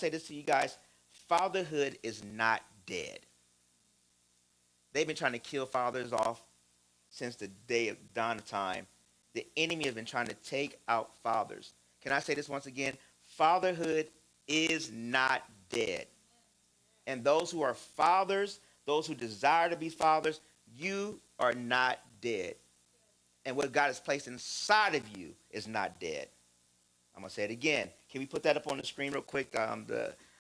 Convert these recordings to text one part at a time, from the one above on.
say this to you guys? Fatherhood is not dead. They've been trying to kill fathers off since the day of dawn of time. The enemy has been trying to take out fathers. Can I say this once again? Fatherhood is not dead. And those who are fathers, those who desire to be fathers, you are not dead. And what God has placed inside of you is not dead. I'm going to say it again. Can we put that up on the screen real quick?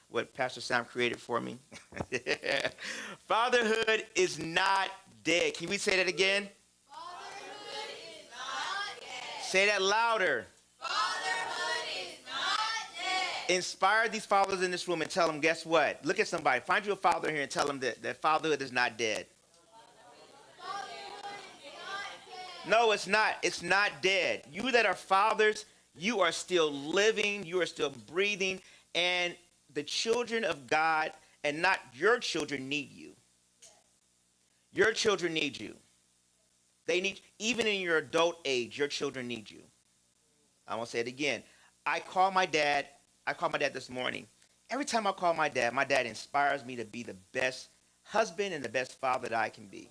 What Pastor Sam created for me. Fatherhood is not dead. Can we say that again? Fatherhood is not dead. Say that louder. Fatherhood is not dead. Inspire these fathers in this room and tell them, guess what? Look at somebody. Find you a father here and tell them that fatherhood is not dead. Fatherhood is not dead. No, it's not. It's not dead. You that are fathers, you are still living. You are still breathing. And the children of God, and not your children, need you. Your children need you. They need, even in your adult age, your children need you. I'm going to say it again. I called my dad this morning. Every time I call my dad inspires me to be the best husband and the best father that I can be.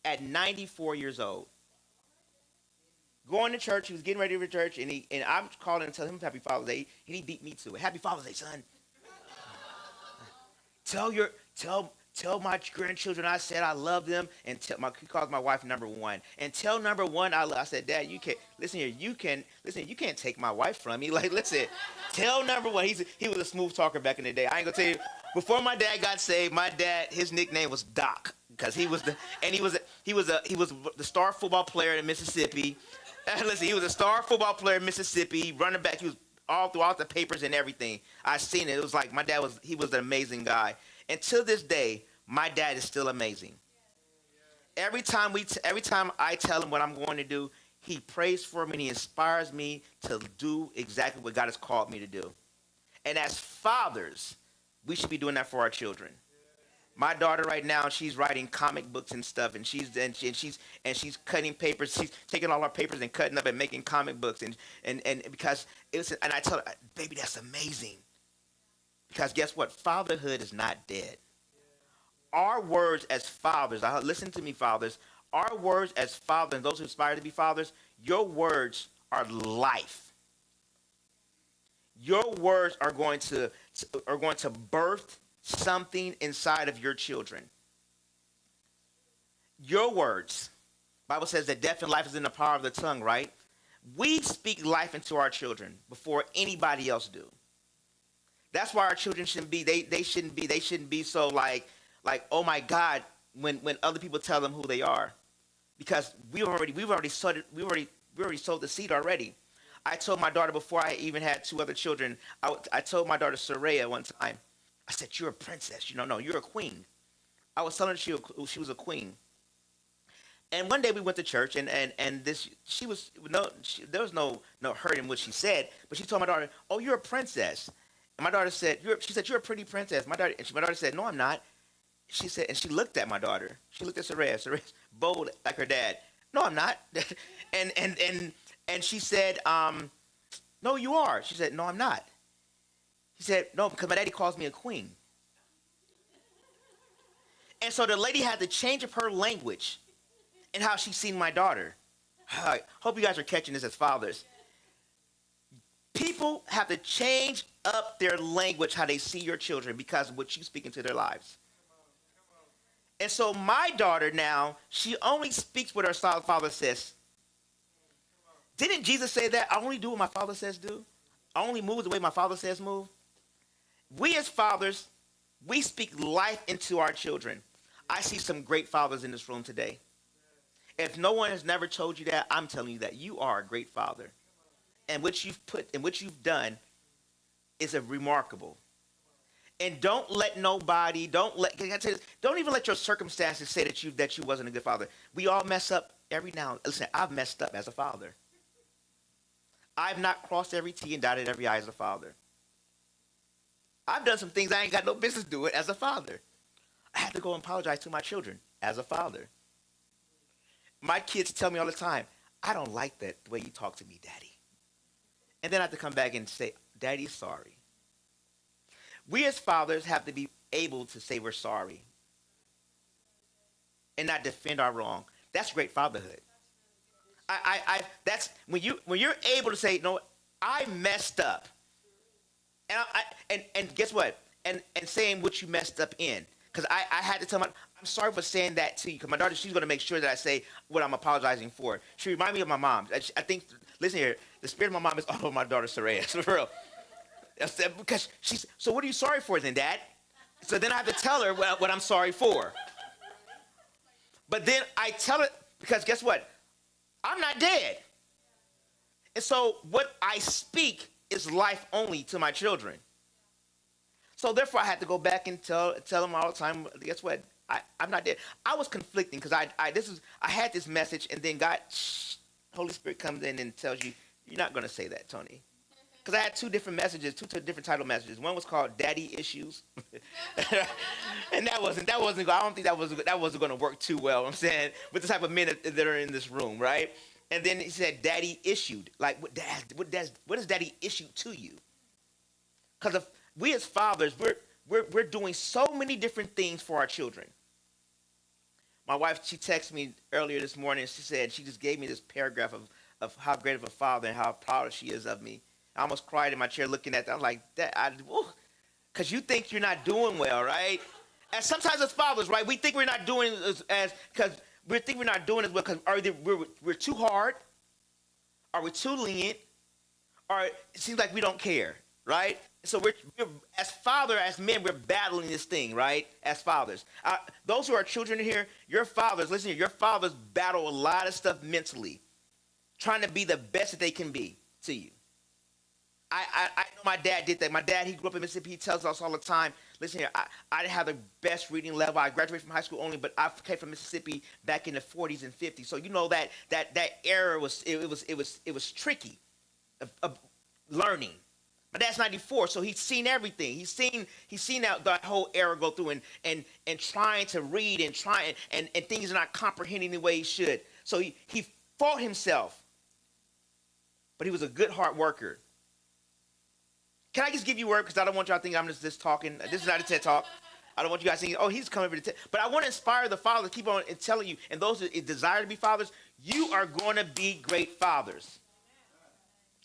At 94 years old. Going to church, he was getting ready for church, and I'm calling and telling him Happy Father's Day, and he beat me to it. Happy Father's Day, son. Tell my grandchildren I said I love them, and he calls my wife number one. And tell number one I said, Dad, you can't listen here. You can't take my wife from me. Like, listen, tell number one. He was a smooth talker back in the day. I ain't gonna tell you. Before my dad got saved, his nickname was Doc, because he was the star football player in Mississippi. Listen, he was a star football player in Mississippi, running back. He was all throughout the papers and everything. I seen it. It was like my dad was an amazing guy. And to this day, my dad is still amazing. Every time I tell him what I'm going to do, he prays for me and he inspires me to do exactly what God has called me to do. And as fathers, we should be doing that for our children. My daughter right now, she's writing comic books and stuff, and she's cutting papers. She's taking all our papers and cutting up and making comic books, and because and I tell her, baby, that's amazing. Because guess what? Fatherhood is not dead. Our words as fathers, listen to me, fathers. Our words as fathers, and those who aspire to be fathers, your words are life. Your words are going to birth something inside of your children. Your words. Bible says that death and life is in the power of the tongue, right? We speak life into our children before anybody else do. That's why our children shouldn't be so like, oh my God, when other people tell them who they are. Because we've already sowed the seed already. I told my daughter before I even had two other children, I told my daughter Soraya one time, I said, you're a princess. No, you're a queen. I was telling her she was a queen. And one day we went to church, and there was no hurt in what she said, but she told my daughter, oh, you're a princess. And my daughter said, she said, you're a pretty princess. My daughter said, no, I'm not. She said, and she looked at my daughter. She looked at Soraya. Soraya's bold like her dad. No, I'm not. and she said, no, you are. She said, no, I'm not. He said, no, because my daddy calls me a queen. And so the lady had to change up her language and how she's seen my daughter. I hope you guys are catching this as fathers. People have to change up their language, how they see your children, because of what you speak into their lives. And so my daughter now, she only speaks what her father says. Didn't Jesus say that? I only do what my father says do. I only move the way my father says move. We as fathers, we speak life into our children. I see some great fathers in this room today. If no one has never told you that, I'm telling you that you are a great father. And what you've done is a remarkable. And don't even let your circumstances say that you wasn't a good father. We all mess up every now and then. Listen, I've messed up as a father. I've not crossed every T and dotted every I as a father. I've done some things I ain't got no business doing as a father. I had to go and apologize to my children as a father. My kids tell me all the time, I don't like the way you talk to me, Daddy. And then I have to come back and say, Daddy's sorry. We as fathers have to be able to say we're sorry and not defend our wrong. That's great fatherhood. That's when you're able to say, no, I messed up, and guess what? And saying what you messed up in, because I had to tell I'm sorry for saying that to you, because my daughter, she's going to make sure that I say what I'm apologizing for. She reminded me of my mom. I think, listen here, the spirit of my mom is all over my daughter Saraya, for real. Because she's, so what are you sorry for then, Dad? So then I have to tell her what I'm sorry for. But then I tell her, because guess what? I'm not dead. And so what I speak is life only to my children. So therefore I had to go back and tell them all the time, guess what? I'm not dead. I was conflicting because I had this message, and then God, Holy Spirit comes in and tells you, you're not going to say that, Tony. Because I had two different messages, two different title messages. One was called Daddy Issues. And that wasn't, I don't think that wasn't going to work too well, I'm saying, with the type of men that are in this room, right? And then he said Daddy Issued. Like, what does Daddy issue to you? Because we as fathers, we're doing so many different things for our children. My wife, she texted me earlier this morning, and she said, she just gave me this paragraph of how great of a father and how proud she is of me. I almost cried in my chair looking at that. I'm like, because you think you're not doing well, right? And sometimes as fathers, right, we think we're not doing because we think we're not doing as well because either we're too hard, or we're too lenient, or it seems like we don't care, right? So we're as men, we're battling this thing, right? As fathers, those who are children here, your fathers, listen here, your fathers battle a lot of stuff mentally, trying to be the best that they can be to you. I know my dad did that. My dad, he grew up in Mississippi. He tells us all the time, listen here, I didn't have the best reading level. I graduated from high school only, but I came from Mississippi back in the 40s and 50s. So you know that era was tricky of learning. My dad's 94, so he's seen everything. He's seen that whole era go through and trying to read and things are not comprehending the way he should. So he fought himself, but he was a good hard worker. Can I just give you a word? Because I don't want y'all to think I'm just talking. This is not a TED Talk. I don't want you guys thinking, oh, he's coming over to TED. But I want to inspire the fathers, keep on telling you, and those that desire to be fathers, you are going to be great fathers.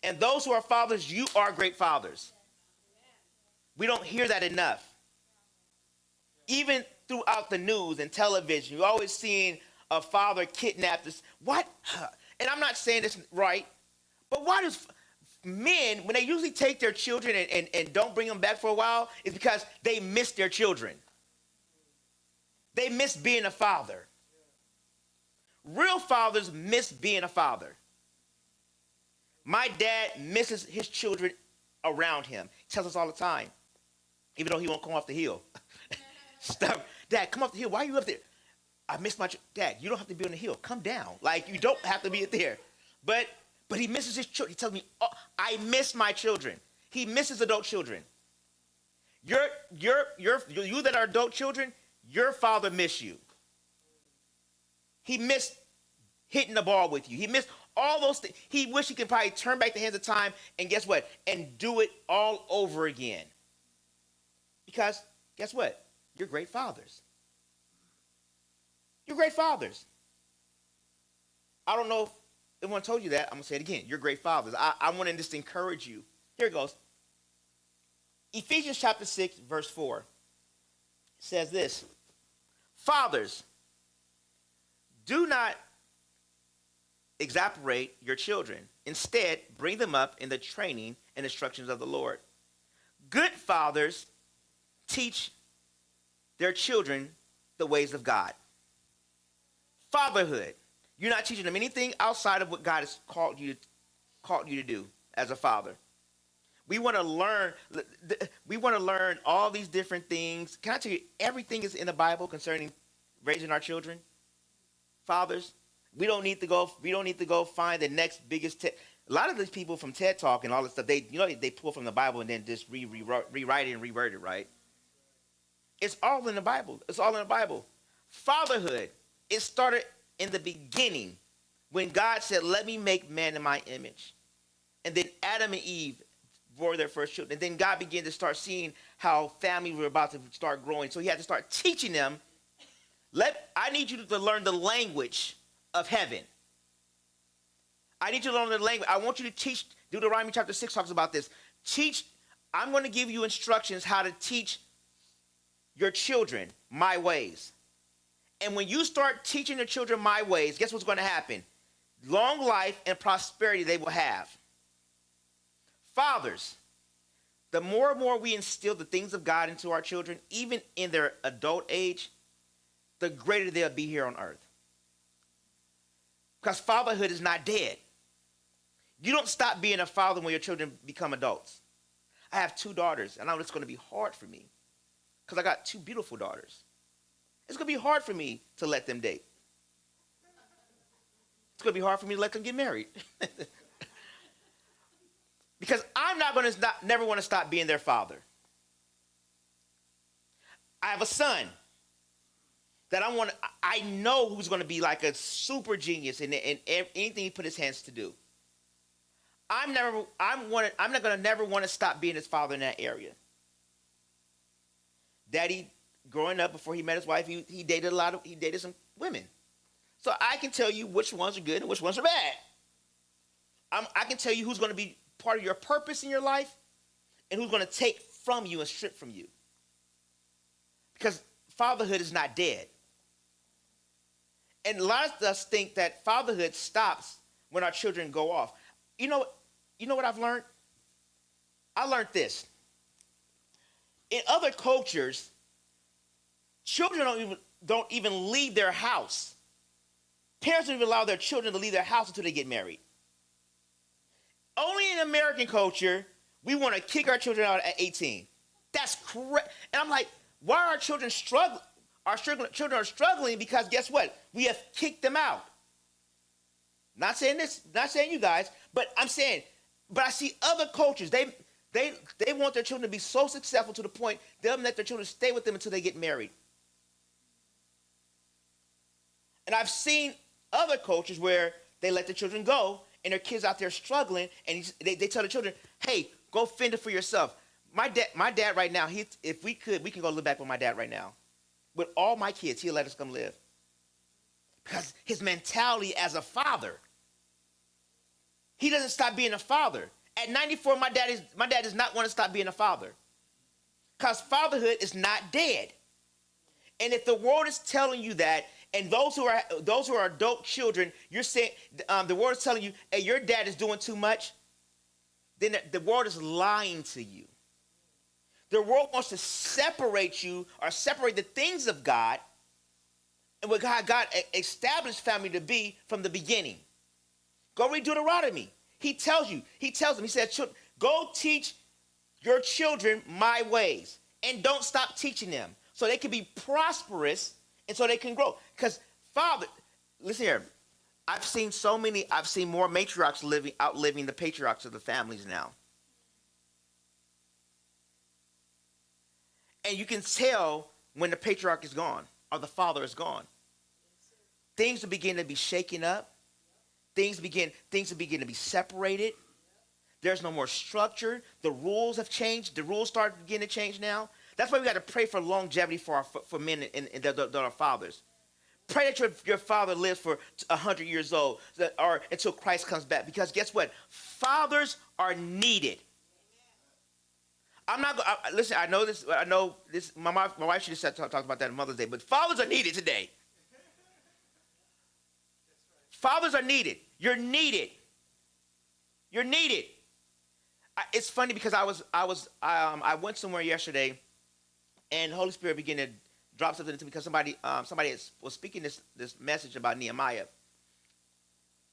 And those who are fathers, you are great fathers. We don't hear that enough. Even throughout the news and television, you're always seeing a father kidnap this. What? And I'm not saying this right, but why does men, when they usually take their children and don't bring them back for a while, is because they miss their children. They miss being a father. Real fathers miss being a father. My dad misses his children around him. He tells us all the time, even though he won't come off the hill. Stop. Dad, come off the hill. Why are you up there? I miss my Dad, you don't have to be on the hill. Come down. Like, you don't have to be there. But he misses his children. He tells me, oh, I miss my children. He misses adult children. You that are adult children, your father missed you. He missed hitting the ball with you. He missed all those things. He wished he could probably turn back the hands of time and guess what? And do it all over again. Because guess what? You're great fathers. You're great fathers. I don't know if anyone told you that. I'm going to say it again. You're great fathers. I want to just encourage you. Here it goes. Ephesians chapter 6, verse 4 says this. Fathers, do not exasperate your children. Instead, bring them up in the training and instructions of the Lord. Good fathers teach their children the ways of God. Fatherhood. You're not teaching them anything outside of what God has called you to do as a father. We want to learn. We want to learn all these different things. Can I tell you, everything is in the Bible concerning raising our children. Fathers, we don't need to go find the next biggest. A lot of these people from TED Talk and all this stuff, they pull from the Bible and then just rewrite it and reword it, right? It's all in the Bible. It's all in the Bible. Fatherhood. It started in the beginning when God said, let me make man in my image. And then Adam and Eve, bore their first children. And then God began to start seeing how families were about to start growing. So he had to start teaching them, I need you to learn the language of heaven. I need you to learn the language. I want you to teach. Deuteronomy chapter 6 talks about this. I'm going to give you instructions how to teach your children my ways. And when you start teaching your children my ways, guess what's going to happen? Long life and prosperity they will have. Fathers, the more and more we instill the things of God into our children, even in their adult age, the greater they'll be here on earth. Because fatherhood is not dead. You don't stop being a father when your children become adults. I have 2 daughters, and I know it's going to be hard for me because I got 2 beautiful daughters. It's going to be hard for me to let them date. It's going to be hard for me to let them get married. Because I'm not going to never want to stop being their father. I have a son that I know who's going to be like a super genius in anything he put his hands to do. I'm not going to never want to stop being his father in that area. Daddy, growing up before he met his wife, he dated some women. So I can tell you which ones are good and which ones are bad. I can tell you who's going to be part of your purpose in your life and who's going to take from you and strip from you. Because fatherhood is not dead. And a lot of us think that fatherhood stops when our children go off. You know what I've learned? I learned this. In other cultures, children don't even leave their house. Parents don't even allow their children to leave their house until they get married. Only in American culture, we want to kick our children out at 18. That's correct. And I'm like, why are our children struggling? Children are struggling because guess what? We have kicked them out. Not saying this, not saying you guys, but I'm saying, but I see other cultures, they want their children to be so successful to the point they'll let their children stay with them until they get married. And I've seen other cultures where they let the children go and their kids out there struggling, and they tell the children, hey, go fend it for yourself. My dad right now, if we can go live back with my dad right now. With all my kids, he'll let us come live. Because his mentality as a father, he doesn't stop being a father. At 94, my dad does not want to stop being a father. Because fatherhood is not dead. And if the world is telling you that, and those who are adult children, you're saying the world is telling you, hey, your dad is doing too much, then the world is lying to you. The world wants to separate you or separate the things of God and what God established family to be from the beginning. Go read Deuteronomy. He tells them, he says, go teach your children my ways and don't stop teaching them so they can be prosperous and so they can grow. Because listen here, I've seen more matriarchs outliving the patriarchs of the families now. And you can tell when the patriarch is gone or the father is gone. Things will begin to be shaken up. Things begin to be separated. There's no more structure. The rules have changed. The rules start beginning to change now. That's why we got to pray for longevity for men and that are fathers. Pray that your father lives for 100 years old or until Christ comes back. Because guess what? Fathers are needed. Listen, I know this. My wife should have talked about that on Mother's Day, but fathers are needed today. Fathers are needed. You're needed. You're needed. It's funny because I went somewhere yesterday, and the Holy Spirit began to drop something into me because somebody was speaking this message about Nehemiah.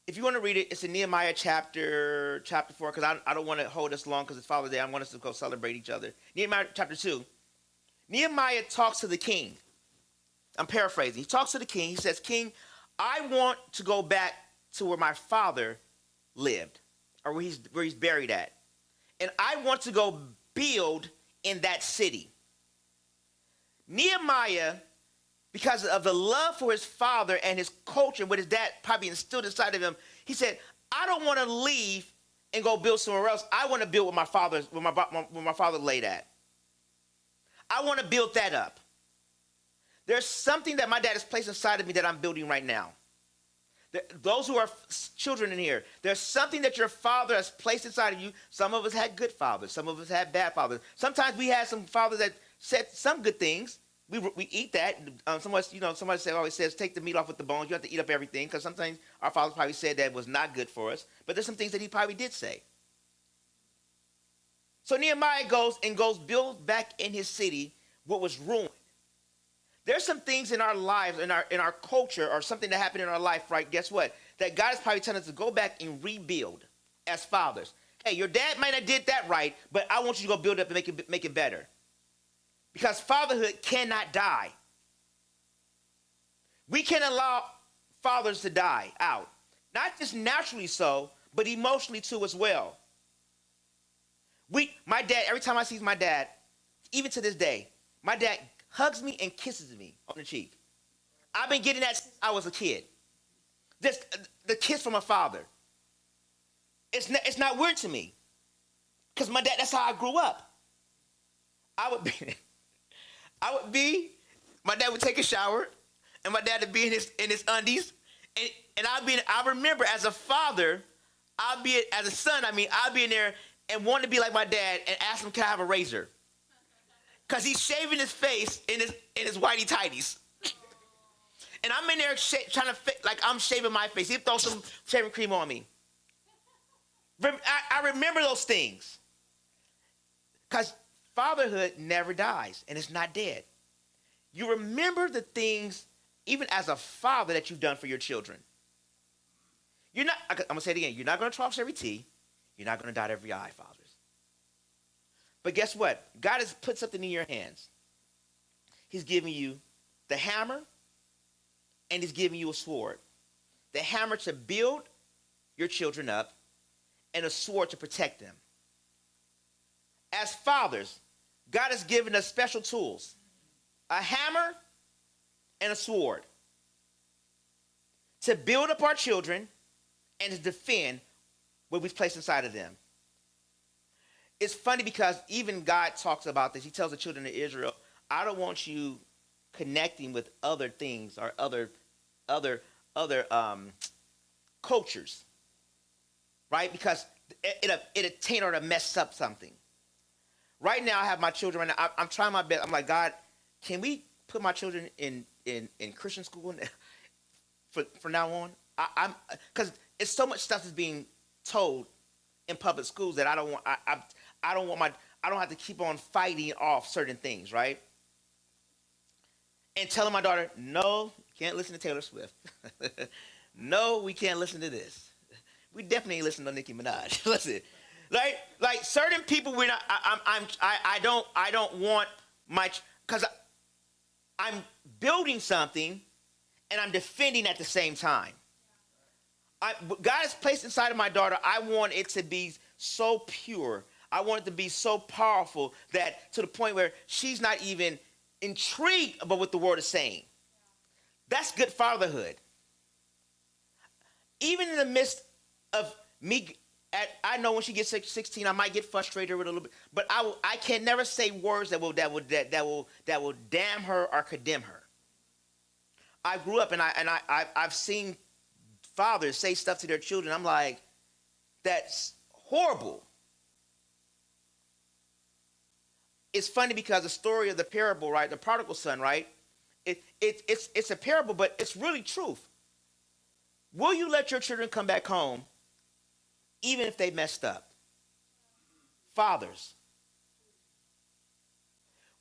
If you want to read it, it's in Nehemiah chapter 4, because I don't want to hold us long because it's Father's Day. I want us to go celebrate each other. Nehemiah chapter 2. Nehemiah talks to the king. I'm paraphrasing. He talks to the king. He says, King, I want to go back to where my father lived, or where he's buried at. And I want to go build in that city. Nehemiah, because of the love for his father and his culture, what his dad probably instilled inside of him, he said, I don't want to leave and go build somewhere else. I want to build where my father laid at. I want to build that up. There's something that my dad has placed inside of me that I'm building right now. Those who are children in here, there's something that your father has placed inside of you. Some of us had good fathers. Some of us had bad fathers. Sometimes we had some fathers that said some good things. We eat that. Somebody always says, take the meat off with the bones. You have to eat up everything, because sometimes our fathers probably said that was not good for us. But there's some things that he probably did say. So Nehemiah goes build back in his city what was ruined. There's some things in our lives, in our culture, or something that happened in our life, right? Guess what? That God is probably telling us to go back and rebuild as fathers. Hey, your dad might have did that right, but I want you to go build it up and make it better. Because fatherhood cannot die. We can't allow fathers to die out. Not just naturally so, but emotionally too as well. My dad, every time I see my dad, even to this day, my dad hugs me and kisses me on the cheek. I've been getting that since I was a kid. The kiss from a father. It's not weird to me. Because my dad, that's how I grew up. My dad would take a shower, and my dad would be in his undies, and I remember as a father, as a son, I'll be in there and want to be like my dad and ask him, can I have a razor? Because he's shaving his face in his whitey tighties. And I'm in there trying to like I'm shaving my face. He'd throw some shaving cream on me. I remember those things. Because fatherhood never dies, and it's not dead. You remember the things, even as a father, that you've done for your children. I'm going to say it again. You're not going to cross every T. You're not going to dot every I, fathers. But guess what? God has put something in your hands. He's giving you the hammer, and he's giving you a sword. The hammer to build your children up, and a sword to protect them. As fathers, God has given us special tools. A hammer and a sword. To build up our children and to defend what we've placed inside of them. It's funny because even God talks about this. He tells the children of Israel, I don't want you connecting with other things or other cultures, right? Because it'll taint or it'll mess up something. Right now, I have my children. Right now, I'm trying my best. I'm like, God, can we put my children in Christian school for now on? Because it's so much stuff is being told in public schools that I don't want. I don't have to keep on fighting off certain things, right? And telling my daughter, no, you can't listen to Taylor Swift. No, we can't listen to this. We definitely ain't listen to Nicki Minaj. Listen, like certain people, I don't want my, because I'm building something and I'm defending at the same time. God has placed inside of my daughter, I want it to be so pure. I want it to be so powerful that to the point where she's not even intrigued about what the word is saying. That's good fatherhood. Even in the midst of me, I know when she gets 16, I might get frustrated with a little bit, but I can never say words that will damn her or condemn her. I grew up and I've seen fathers say stuff to their children. I'm like, that's horrible. It's funny because the story of the parable, right? The prodigal son, right? It's a parable, but it's really truth. Will you let your children come back home even if they messed up? Fathers.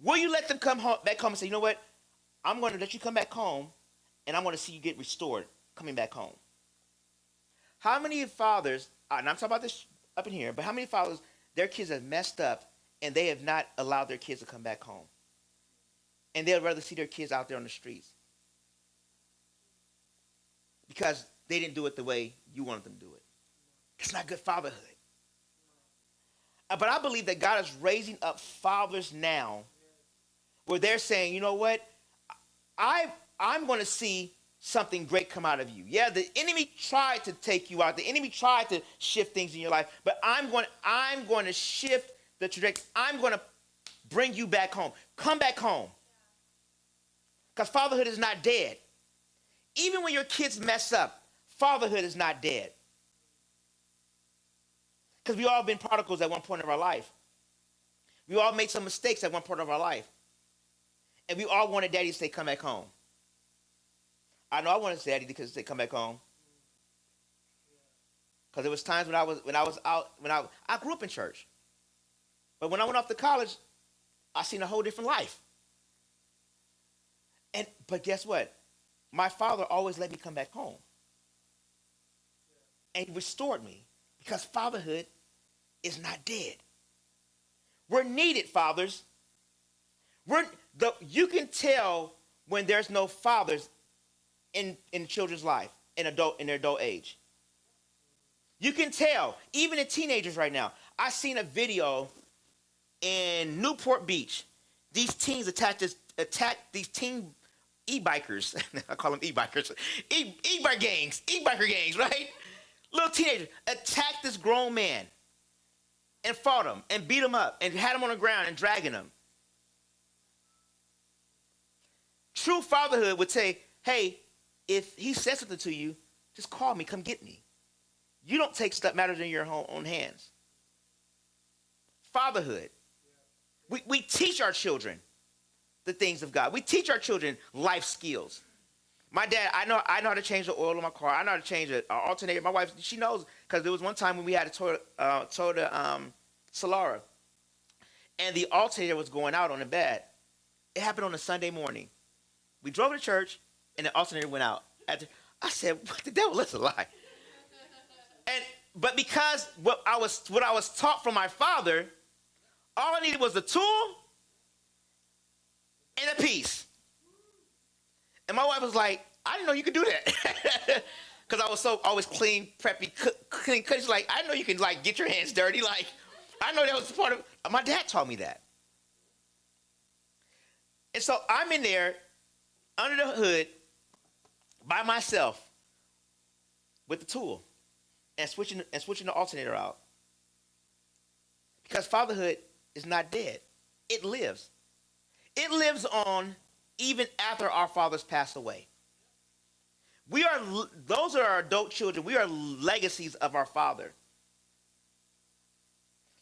Will you let them come back home and say, you know what? I'm going to let you come back home and I'm going to see you get restored coming back home. How many fathers, and I'm talking about this up in here, but how many fathers, their kids have messed up and they have not allowed their kids to come back home? And they'd rather see their kids out there on the streets because they didn't do it the way you wanted them to do it. It's not good fatherhood. But I believe that God is raising up fathers now where they're saying, you know what? I'm going to see something great come out of you. Yeah, the enemy tried to take you out. The enemy tried to shift things in your life, but I'm going to shift the trajectory. I'm going to bring you back home. Come back home. Because fatherhood is not dead. Even when your kids mess up, fatherhood is not dead. Because we all been prodigals at one point of our life. We all made some mistakes at one point of our life. And we all wanted daddy to say, come back home. I know I wanted daddy to say, come back home. Because there was times when I was out, I grew up in church. But when I went off to college, I seen a whole different life. But guess what? My father always let me come back home. And he restored me. Because fatherhood is not dead. We're needed, fathers. You can tell when there's no fathers in children's life, in their adult age. You can tell, even in teenagers right now. I seen a video in Newport Beach. These teens attacked these teen e-bikers. I call them e-bikers. E-biker gangs, right? Little teenagers attacked this grown man and fought him and beat him up and had him on the ground and dragging him. True fatherhood would say, hey, if he says something to you, just call me, come get me. You don't take stuff matters in your own hands. Fatherhood. We teach our children the things of God. We teach our children life skills. My dad, I know how to change the oil in my car. I know how to change an alternator. My wife, she knows, because there was one time when we had a Toyota Solara, and the alternator was going out on the bed. It happened on a Sunday morning. We drove to church, and the alternator went out. I said, "What the devil? That's a lie." But because what I was taught from my father, all I needed was the tool and a piece. And my wife was like, I didn't know you could do that. Because I was so always clean, preppy, clean. She's like, I didn't know you can like get your hands dirty. Like, I know that was part of. My dad taught me that. And so I'm in there under the hood by myself with the tool and switching the alternator out. Because fatherhood is not dead. It lives. It lives on even after our fathers pass away. Those are our adult children. We are legacies of our father.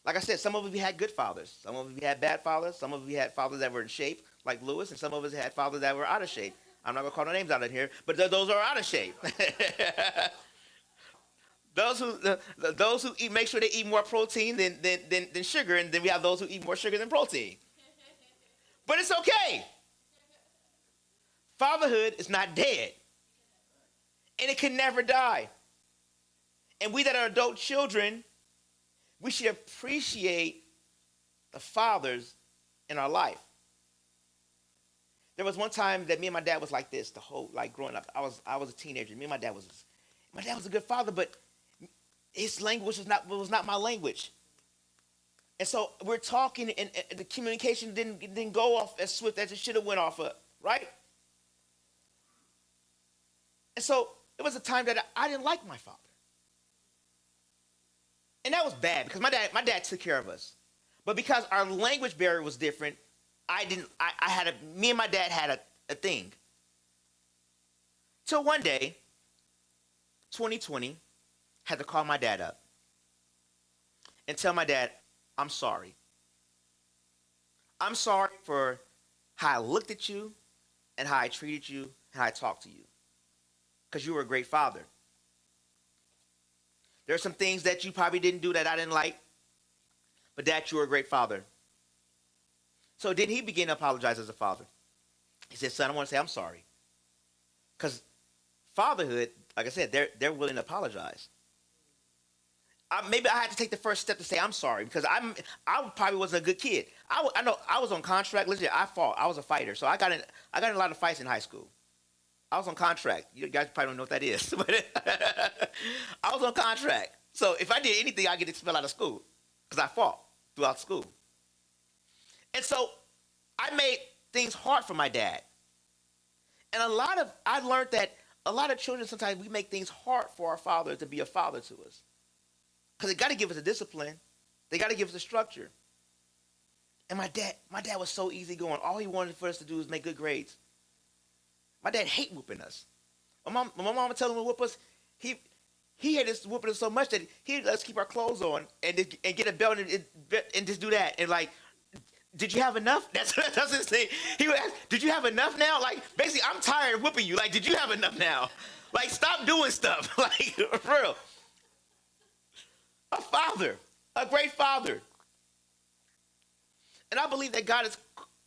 Like I said, some of us we had good fathers. Some of us we had bad fathers. Some of us we had fathers that were in shape, like Lewis, and some of us had fathers that were out of shape. I'm not going to call no names out in here, but those are out of shape. Those who eat, make sure they eat more protein than sugar, and then we have those who eat more sugar than protein. But it's okay. Fatherhood is not dead. And it can never die. And we that are adult children, we should appreciate the fathers in our life. There was one time that me and my dad was like this, growing up. I was a teenager. Me and my dad was a good father, but his language was not my language. And so we're talking, and the communication didn't go off as swift as it should have went off of, right? And so it was a time that I didn't like my father. And that was bad because my dad took care of us. But because our language barrier was different, me and my dad had a thing. Till one day, 2020, had to call my dad up and tell my dad, I'm sorry. I'm sorry for how I looked at you and how I treated you and how I talked to you. Because you were a great father. There are some things that you probably didn't do that I didn't like, but Dad, you were a great father. So then he began to apologize as a father. He said, son, I want to say I'm sorry. Because fatherhood, like I said, they're willing to apologize. Maybe I had to take the first step to say I'm sorry because I probably wasn't a good kid. I know I was on contract. Listen, I fought. I was a fighter, so I got in a lot of fights in high school. I was on contract. You guys probably don't know what that is, but I was on contract. So if I did anything, I get expelled out of school because I fought throughout school. And so I made things hard for my dad. And I learned that a lot of children, sometimes we make things hard for our father to be a father to us. Because they got to give us a discipline. They got to give us a structure. And my dad was so easygoing. All he wanted for us to do was make good grades. My dad hate whooping us. My mom would tell him to whoop us. He hated us whooping us so much that he'd let us keep our clothes on and get a belt and just do that. And like, did you have enough? That's his thing. He would ask, did you have enough now? Like, basically, I'm tired of whooping you. Like, did you have enough now? Like, stop doing stuff. Like, for real. A father, a great father. And I believe that God has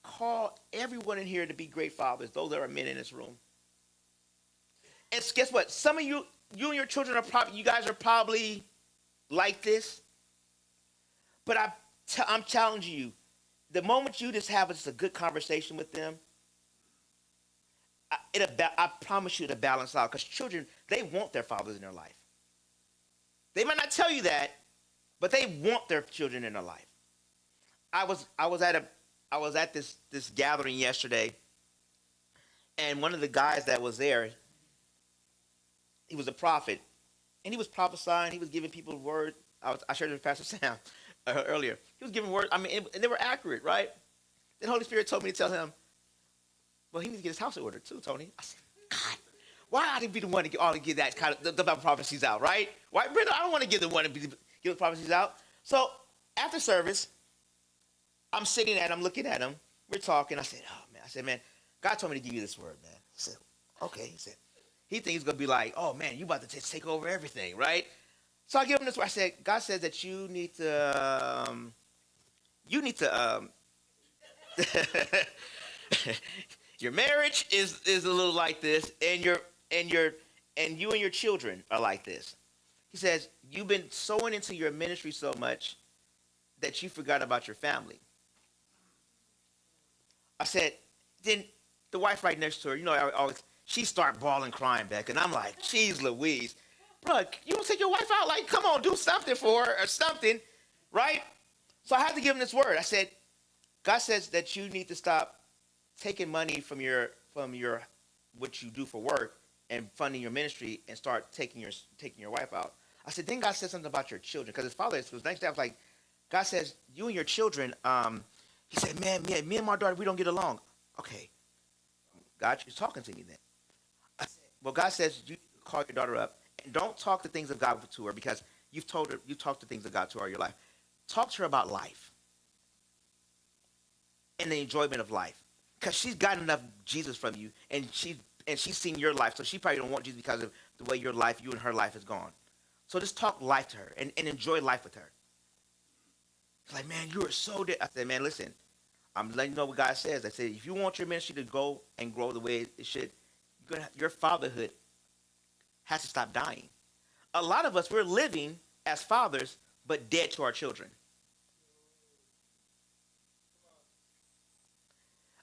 called everyone in here to be great fathers, those that are men in this room. And guess what? Some of you and your children you guys are probably like this. But I'm challenging you. The moment you just have just a good conversation with them, I promise you it'll balance out. Because children, they want their fathers in their life. They might not tell you that, but they want their children in their life. I was at this gathering yesterday, and one of the guys that was there, he was a prophet, and he was prophesying. He was giving people word. I shared it with Pastor Sam earlier. He was giving word. I mean, and they were accurate, right? Then Holy Spirit told me to tell him, well, he needs to get his house in order too, Tony. I said, God, why ought to be the one to get that kind of the prophecies out, right? Why, Brenda? I don't want to give the one to give the prophecies out. So after service, I'm sitting and I'm looking at him. We're talking. I said, oh man. I said, man, God told me to give you this word, man. He said, okay. He said, he thinks he's gonna be like, oh man, you about to take over everything, right? So I give him this word. I said, God says that you need to your marriage is a little like this, and you and your children are like this. He says, you've been sowing into your ministry so much that you forgot about your family. I said, then the wife right next to her, she start bawling, crying back, and I'm like, geez Louise, bro, you don't take your wife out? Like, come on, do something for her or something, right? So I had to give him this word. I said, God says that you need to stop taking money from your what you do for work and funding your ministry and start taking your wife out. I said, then God said something about your children, because his father was next day. I was like, God says, you and your children, he said, man, me and my daughter, we don't get along. Okay. God, you're talking to me then. I said, well, God says you call your daughter up and don't talk the things of God to her, because you've told her, you talked the things of God to her all your life. Talk to her about life and the enjoyment of life, because she's gotten enough Jesus from you, and she's seen your life, so she probably don't want Jesus because of the way you and her life has gone. So just talk life to her and enjoy life with her. It's like, man, you are so dead. I said, man, listen, I'm letting you know what God says. I said, if you want your ministry to go and grow the way it should, your fatherhood has to stop dying. A lot of us, we're living as fathers, but dead to our children.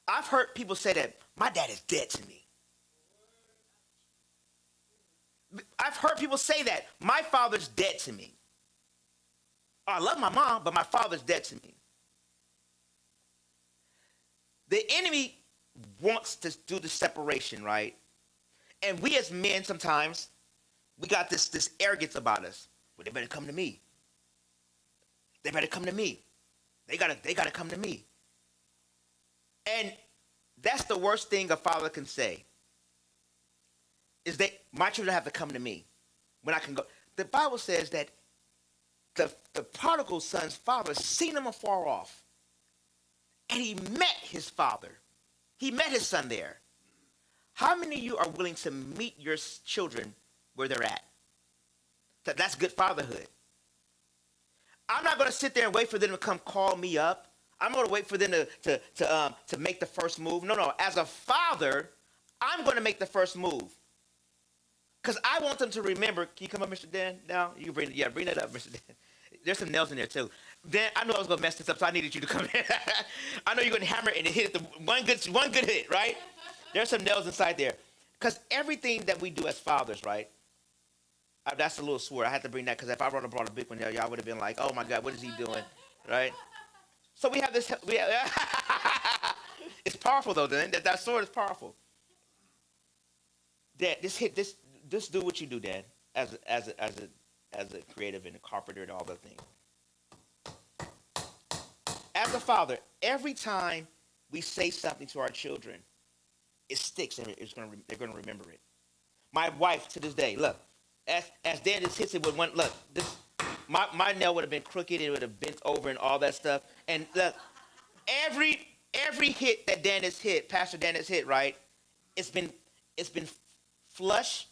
I've heard people say that my dad is dead to me. I've heard people say that my father's dead to me. I love my mom, but my father's dead to me. The enemy wants to do the separation, right? And we as men sometimes, we got this arrogance about us. Well, they better come to me. They better come to me. They gotta come to me. And that's the worst thing a father can say, is that my children have to come to me when I can go. The Bible says that the prodigal son's father seen him afar off, and he met his father. He met his son there. How many of you are willing to meet your children where they're at? That's good fatherhood. I'm not going to sit there and wait for them to come call me up. I'm going to wait for them to make the first move. No. As a father, I'm going to make the first move. Because I want them to remember. Can you come up, Mr. Dan, now? You can bring that up, Mr. Dan. There's some nails in there, too. Dan, I know I was going to mess this up, so I needed you to come in. I know you're going to hammer it and hit it, one good hit, right? There's some nails inside there. Because everything that we do as fathers, right? That's a little swear. I had to bring that, because if I would have brought a big one there, y'all would have been like, oh, my God, what is he doing, right? So we have this. It's powerful, though, Dan. That sword is powerful. Dad, this do what you do, Dad, as a creative and a carpenter and all the things. As a father, every time we say something to our children, it sticks and they're gonna remember it. My wife to this day, look, as Dad just hits it with one look, this my nail would have been crooked, it would have bent over and all that stuff. And look, every hit that Dan has hit, Pastor Dan has hit, right? It's been flush.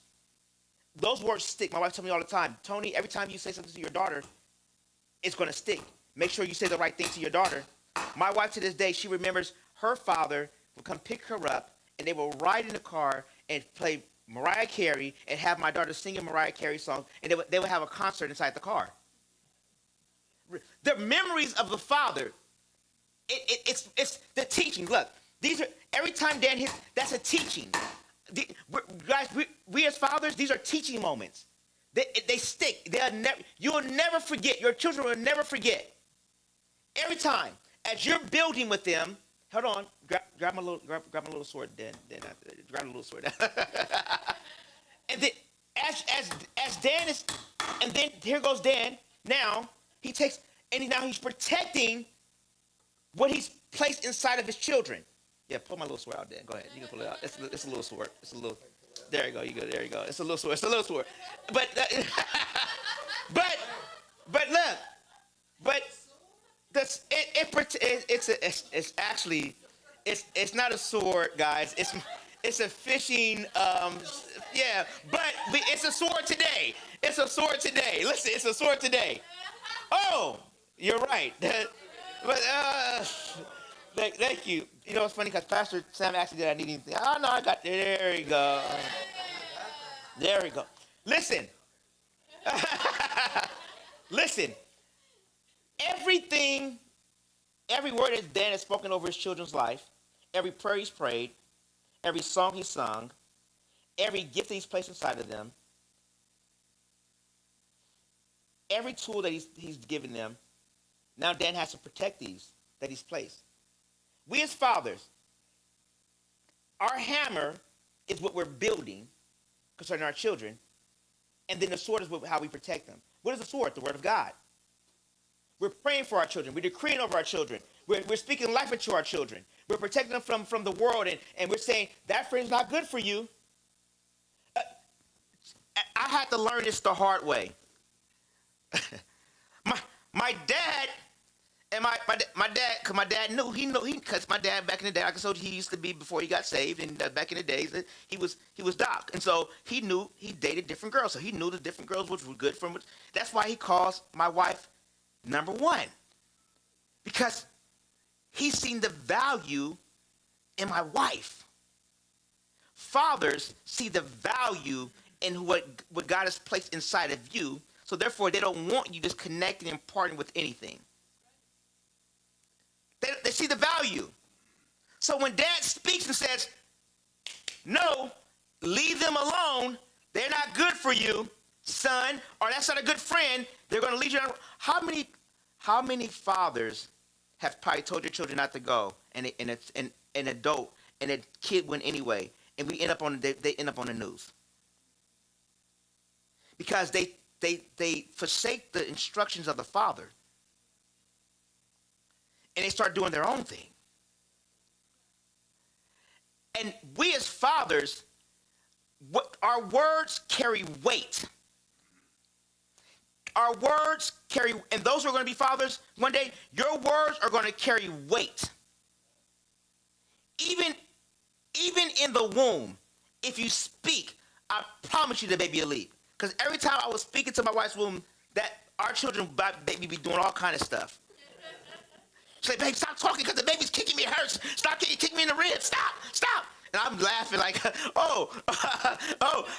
Those words stick. My wife tells me all the time, Tony, every time you say something to your daughter, it's gonna stick. Make sure you say the right thing to your daughter. My wife to this day, she remembers her father would come pick her up and they will ride in the car and play Mariah Carey and have my daughter sing a Mariah Carey song, and they would have a concert inside the car. The memories of the father, it's the teaching. Look, these are every time Dan hits, that's a teaching. Guys, we as fathers, these are teaching moments. They stick. You'll never forget. Your children will never forget. Every time, as you're building with them, hold on, grab my little sword, Dan. Grab a little sword. And then, as Dan is, and then here goes Dan. Now he takes, and now he's protecting what he's placed inside of his children. Yeah, pull my little sword out, Dan. Go ahead. You can pull it out. It's a little sword. It's a little. There you go. There you go. It's a little sword. It's a little sword. But but look, but it's actually it's not a sword, guys. It's a fishing yeah, but it's a sword today. It's a sword today. Listen, it's a sword today. Oh, you're right. But thank you. You know, it's funny because Pastor Sam asked me, did I need anything? Oh, no, I got, there we go. There we go. Listen. Listen. Every word that Dan has spoken over his children's life, every prayer he's prayed, every song he's sung, every gift that he's placed inside of them, every tool that he's given them, now Dan has to protect these that he's placed. We as fathers, our hammer is what we're building concerning our children, and then the sword is how we protect them. What is the sword? The word of God. We're praying for our children. We're decreeing over our children. We're speaking life into our children. We're protecting them from the world, and we're saying, that friend's not good for you. I had to learn this the hard way. my dad and my dad, because my dad knew, because my dad back in the day, like I told you, he used to be before he got saved, and back in the days, he was doc, and so he knew he dated different girls, so he knew the different girls which were good for him. That's why he calls my wife number one, because he's seen the value in my wife. Fathers see the value in what God has placed inside of you, so therefore they don't want you just connecting and parting with anything. They see the value. So when dad speaks and says, no, leave them alone, they're not good for you, son, or that's not a good friend, they're going to lead you on. How many fathers have probably told your children not to go, and an adult and a kid went anyway, and they end up on the news? Because they forsake the instructions of the father, and they start doing their own thing. And we as fathers, our words carry weight. Our words carry, and those who are going to be fathers, one day, your words are going to carry weight. Even in the womb, if you speak, I promise you the baby will leave. Because every time I was speaking to my wife's womb, that our children, baby, be doing all kind of stuff. She's like, babe, stop talking because the baby's kicking me. It hurts. Stop kicking me in the ribs. Stop. And I'm laughing like, oh,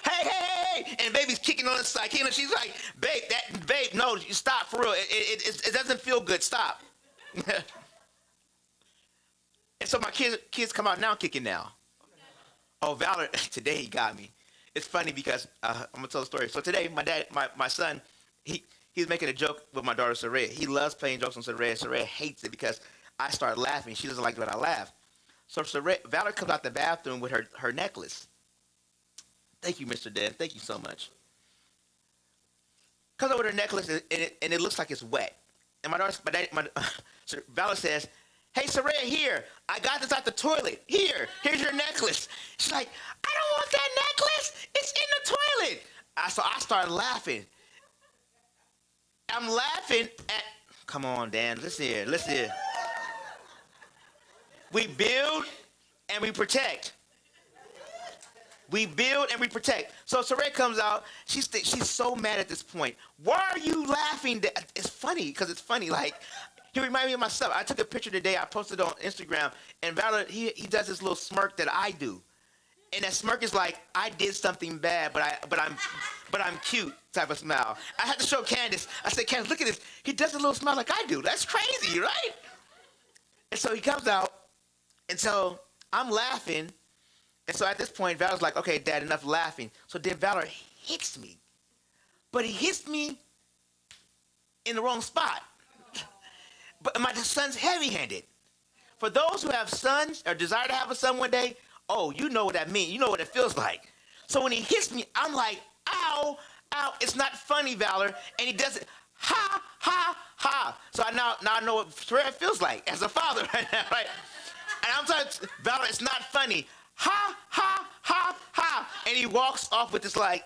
hey. And the baby's kicking on the side. And she's like, babe, no, you stop for real. It doesn't feel good. Stop. And so my kids come out now kicking now. Oh, Valor, today he got me. It's funny because I'm going to tell a story. So today, my son, he was making a joke with my daughter, Soraya. He loves playing jokes on Soraya. Soraya hates it because I start laughing. She doesn't like when I laugh. So Valor comes out the bathroom with her necklace. Thank you, Mr. Dan. Thank you so much. Comes over with her necklace, and it looks like it's wet. And so Valor says, hey, Saraya, here. I got this out the toilet. Here's your necklace. She's like, I don't want that necklace. It's in the toilet. So I started laughing. I'm laughing at, come on, Dan. Listen here. We build and we protect. We build and we protect. So Saraya comes out. She's so mad at this point. Why are you laughing? It's funny because it's funny. Like, he reminded me of myself. I took a picture today. I posted it on Instagram. And Valor, he does this little smirk that I do. And that smirk is like, I did something bad, but I'm cute type of smile. I had to show Candace. I said, Candace, look at this. He does a little smile like I do. That's crazy, right? And so he comes out. And so I'm laughing. And so at this point, Valor's like, okay, Dad, enough laughing. So then Valor hits me. But he hits me in the wrong spot. But my son's heavy-handed. For those who have sons or desire to have a son one day, oh, you know what that means. You know what it feels like. So when he hits me, I'm like, ow, ow. It's not funny, Valor. And he does it, ha, ha, ha. So now I know what Saraya feels like as a father right now, right? And I'm telling Valor, it's not funny. Ha, ha, ha, ha. And he walks off with this, like,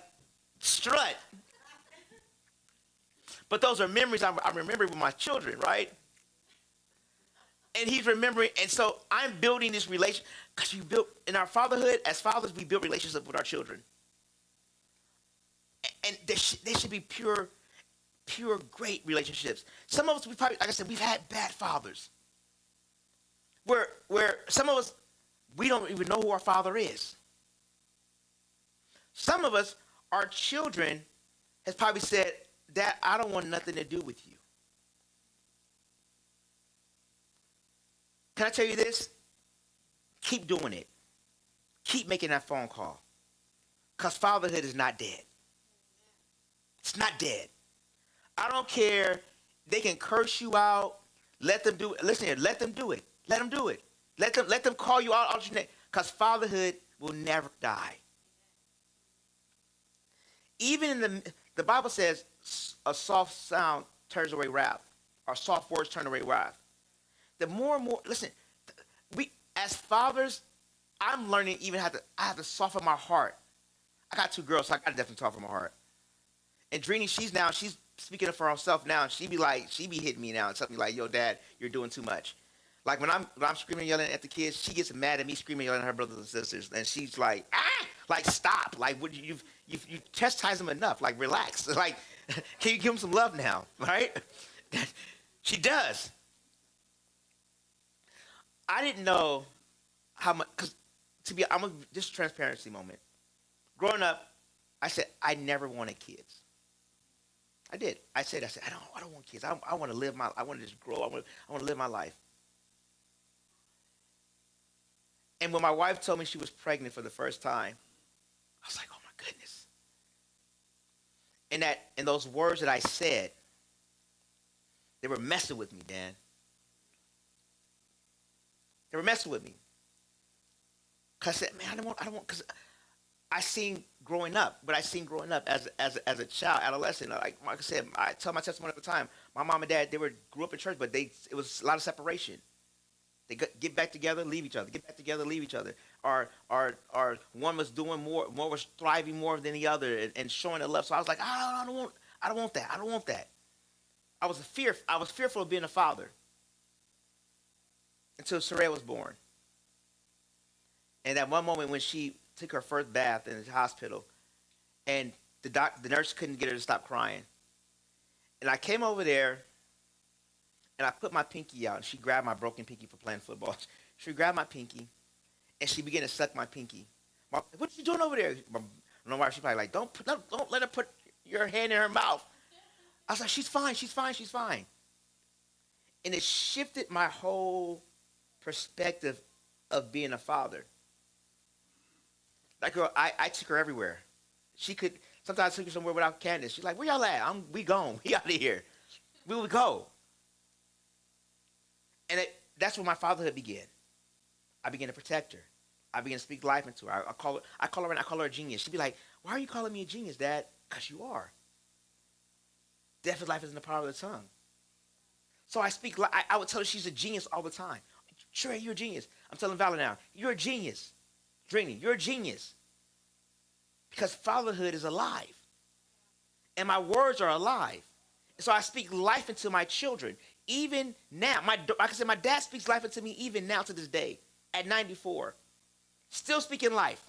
strut. But those are memories I remember with my children, right? And he's remembering. And so I'm building this relationship. Because you built, in our fatherhood, as fathers, we build relationships with our children. And they should be pure, great relationships. Some of us, we probably, like I said, we've had bad fathers. Where some of us, we don't even know who our father is. Some of us, our children has probably said, Dad, I don't want nothing to do with you. Can I tell you this? Keep doing it. Keep making that phone call. Because fatherhood is not dead. It's not dead. I don't care. They can curse you out. Let them do it. Listen here, let them do it. Let them do it. Let them call you out your name. Because fatherhood will never die. Even in the Bible says a soft sound turns away wrath. Or soft words turn away wrath. The more and more, listen, we as fathers, I'm learning I have to soften my heart. I got 2 girls, so I got to definitely soften my heart. And Drini, she's speaking for herself now, and she be hitting me now and telling me like, yo, Dad, you're doing too much. Like when I'm screaming and yelling at the kids, she gets mad at me screaming and yelling at her brothers and sisters, and she's like, like stop, like what you chastise them enough, like relax, like can you give them some love now, right? She does. I didn't know how much, because just a transparency moment. Growing up, I said I never wanted kids. I did. I said I don't want kids. I want to live I want to just grow. I want to live my life. And when my wife told me she was pregnant for the first time, I was like, oh my goodness. And those words that I said, they were messing with me, Dan. They were messing with me. Because I said, man, I don't want, because I seen growing up as a child, adolescent. Like I said, I tell my testimony at the time, my mom and dad, grew up in church, but it was a lot of separation. They get back together, leave each other. Get back together, leave each other. Or one was doing more was thriving more than the other and showing their love. So I was like, I don't want that. I don't want that. I was fearful of being a father until Saraya was born. And at one moment when she took her first bath in the hospital, and the nurse couldn't get her to stop crying, and I came over there. And I put my pinky out, and she grabbed my broken pinky for playing football. She grabbed my pinky, and she began to suck my pinky. What are you doing over there? I don't know why. She's probably like, don't let her put your hand in her mouth. I was like, she's fine. And it shifted my whole perspective of being a father. That girl, I took her everywhere. She could sometimes take her somewhere without Candace. She's like, where y'all at? We gone. We out of here. We would go. And that's when my fatherhood began. I began to protect her. I begin to speak life into her. I call her a genius. She'd be like, "Why are you calling me a genius, Dad?" Because you are. Death and life is in the power of the tongue. So I would tell her she's a genius all the time. Sure, you're a genius. I'm telling Valor now, you're a genius. Drini, you're a genius. Because fatherhood is alive. And my words are alive. So I speak life into my children. Even now, like I said, my dad speaks life into me even now to this day, at 94. Still speaking life.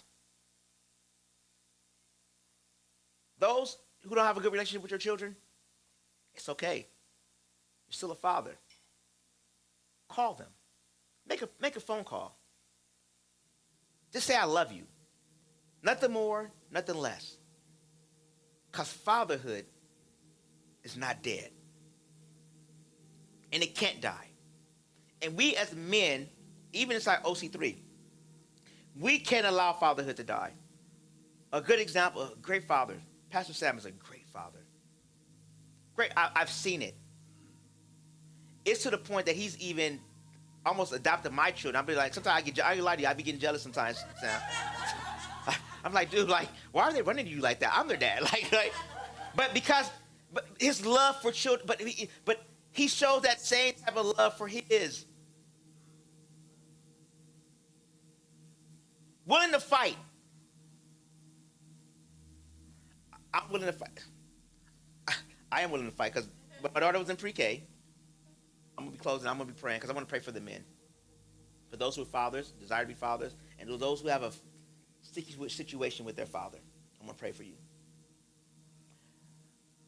Those who don't have a good relationship with your children, it's okay. You're still a father. Call them. Make a phone call. Just say, I love you. Nothing more, nothing less. Because fatherhood is not dead. And it can't die. And we as men, even inside OC3, we can't allow fatherhood to die. A good example, a great father, Pastor Sam is a great father. Great, I've seen it. It's to the point that he's even almost adopted my children. I'll be like, sometimes I lie to you, I be getting jealous sometimes, Sam. I'm like, dude, like, why are they running to you like that? I'm their dad. But his love for children, but he shows that same type of love for his. Willing to fight. I'm willing to fight. I am willing to fight because my daughter was in pre-K. I'm going to be closing. I'm going to be praying because I want to pray for the men. For those who are fathers, desire to be fathers, and those who have a sticky situation with their father. I'm going to pray for you.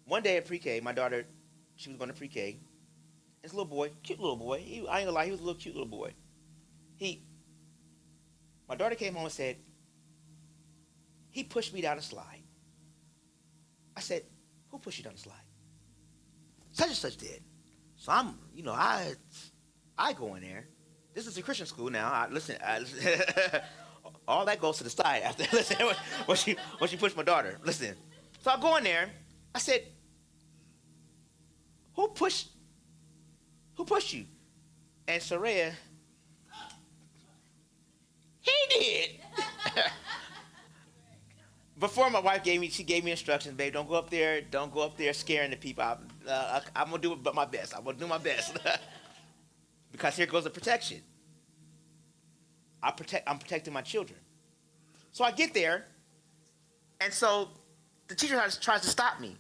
One day at pre-K, my daughter, she was going to pre-K. This little boy, cute little boy. I ain't going to lie, he was a little cute little boy. My daughter came home and said, he pushed me down a slide. I said, who pushed you down the slide? Such and such did. So I go in there. This is a Christian school now. Listen, all that goes to the side after. Listen, when she pushed my daughter. Listen. So I go in there. I said, who pushed you? And Saraya, he did. Before my wife she gave me instructions, babe, don't go up there scaring the people. I'm going to do it but my best. I'm going to do my best. Because here goes the protection. I'm protecting my children. So I get there, and so the teacher tries to stop me.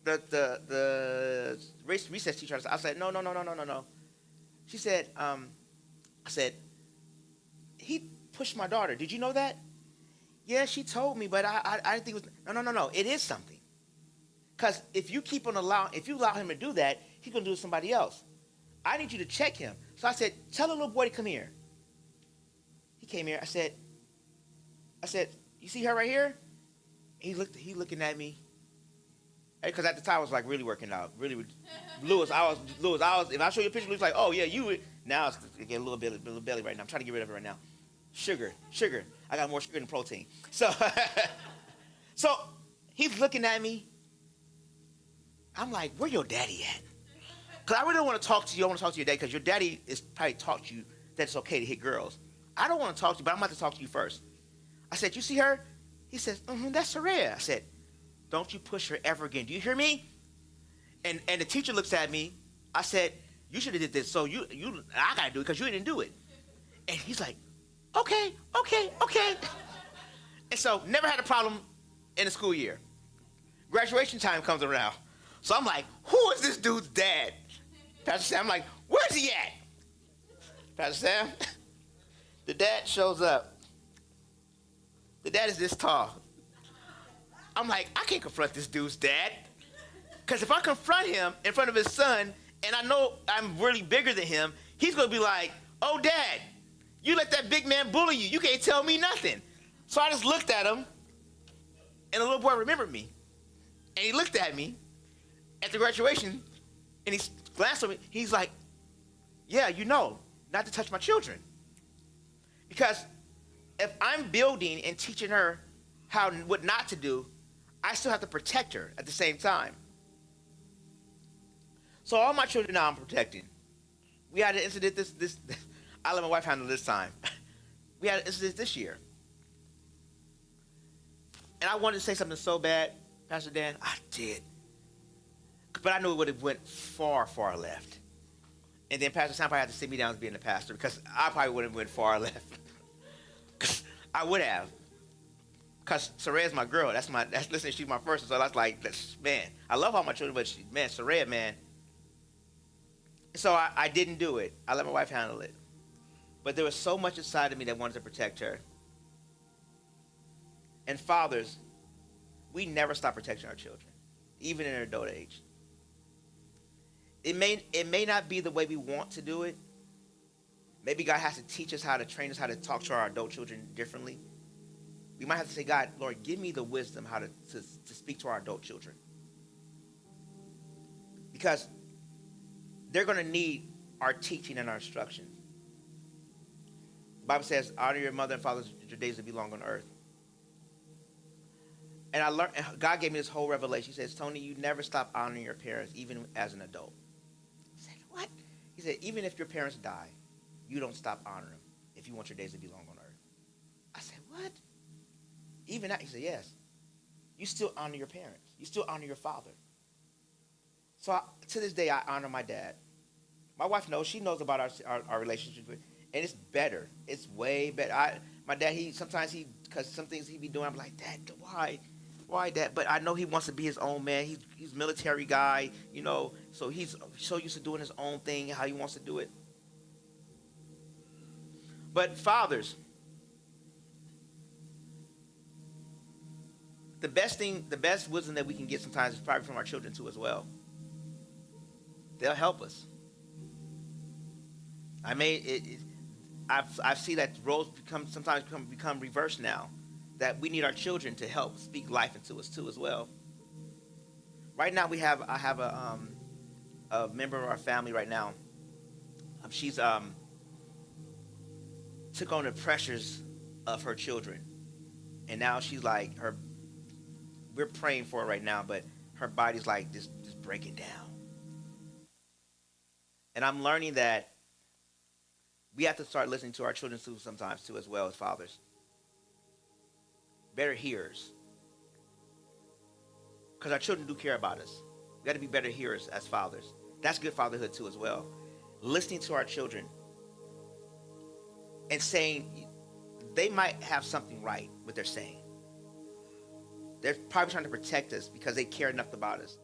The recess teacher, I said, no. She said, I said, he pushed my daughter. Did you know that? Yeah, she told me, but I didn't think it was, no. It is something. Because if you allow him to do that, he's going to do it to somebody else. I need you to check him. So I said, tell the little boy to come here. He came here. I said, you see her right here? He looking at me. Because at the time I was like really working out. Really, Lewis, if I show you a picture, Lewis like, oh yeah, you would. Now it's getting a little belly right now. I'm trying to get rid of it right now. Sugar. I got more sugar than protein. So he's looking at me. I'm like, where your daddy at? Because I really don't want to talk to you. I want to talk to your daddy because your daddy has probably taught you that it's okay to hit girls. I don't want to talk to you, but I'm about to talk to you first. I said, you see her? He says, that's Saraya. I said, don't you push her ever again. Do you hear me? And the teacher looks at me. I said, you should have did this. So I got to do it because you didn't do it. And he's like, okay. And so never had a problem in the school year. Graduation time comes around. So I'm like, who is this dude's dad? Pastor Sam, I'm like, where's he at? Pastor Sam, the dad shows up. The dad is this tall. I'm like, I can't confront this dude's dad. Because if I confront him in front of his son, and I know I'm really bigger than him, he's going to be like, oh, Dad, you let that big man bully you. You can't tell me nothing. So I just looked at him, and the little boy remembered me. And he looked at me at the graduation, and he glanced at me. He's like, yeah, you know, not to touch my children. Because if I'm building and teaching her what not to do, I still have to protect her at the same time. So all my children now I'm protecting. We had an incident, I let my wife handle this time. We had this year. And I wanted to say something so bad, Pastor Dan. I did. But I knew it would have went far, far left. And then Pastor Sam probably had to sit me down as being the pastor because I probably would have went far left. I would have. Because Sarea's my girl. Listen, she's my first. So that's like, man, I love all my children, but Saraya, man. So I didn't do it. I let my wife handle it. But there was so much inside of me that wanted to protect her. And fathers, we never stop protecting our children, even in their adult age. It may not be the way we want to do it. Maybe God has to teach us how to train us how to talk to our adult children differently. We might have to say, God, Lord, give me the wisdom how to speak to our adult children. Because they're going to need our teaching and our instruction. The Bible says, honor your mother and father, your days will be long on earth. And I learned, God gave me this whole revelation. He says, Tony, you never stop honoring your parents, even as an adult. I said, what? He said, even if your parents die, you don't stop honoring them if you want your days to be long on earth. I said, what? Even that? He said, yes. You still honor your parents. You still honor your father. So to this day, I honor my dad. My wife knows. She knows about our relationship. And it's better. It's way better. My dad, because some things he be doing, I'm like, Dad, why? Why, Dad? But I know he wants to be his own man. He's a military guy, so he's so used to doing his own thing, how he wants to do it. But fathers, the best wisdom that we can get sometimes is probably from our children too as well. They'll help us. I've seen that roles sometimes become reversed now. That we need our children to help speak life into us too as well. Right now I have a member of our family right now. She's took on the pressures of her children, and now she's like we're praying for her right now, but her body's like just breaking down. And I'm learning that we have to start listening to our children too sometimes too as well as fathers. Better hearers. Because our children do care about us. We got to be better hearers as fathers. That's good fatherhood too as well. Listening to our children and saying they might have something right what they're saying. They're probably trying to protect us because they care enough about us.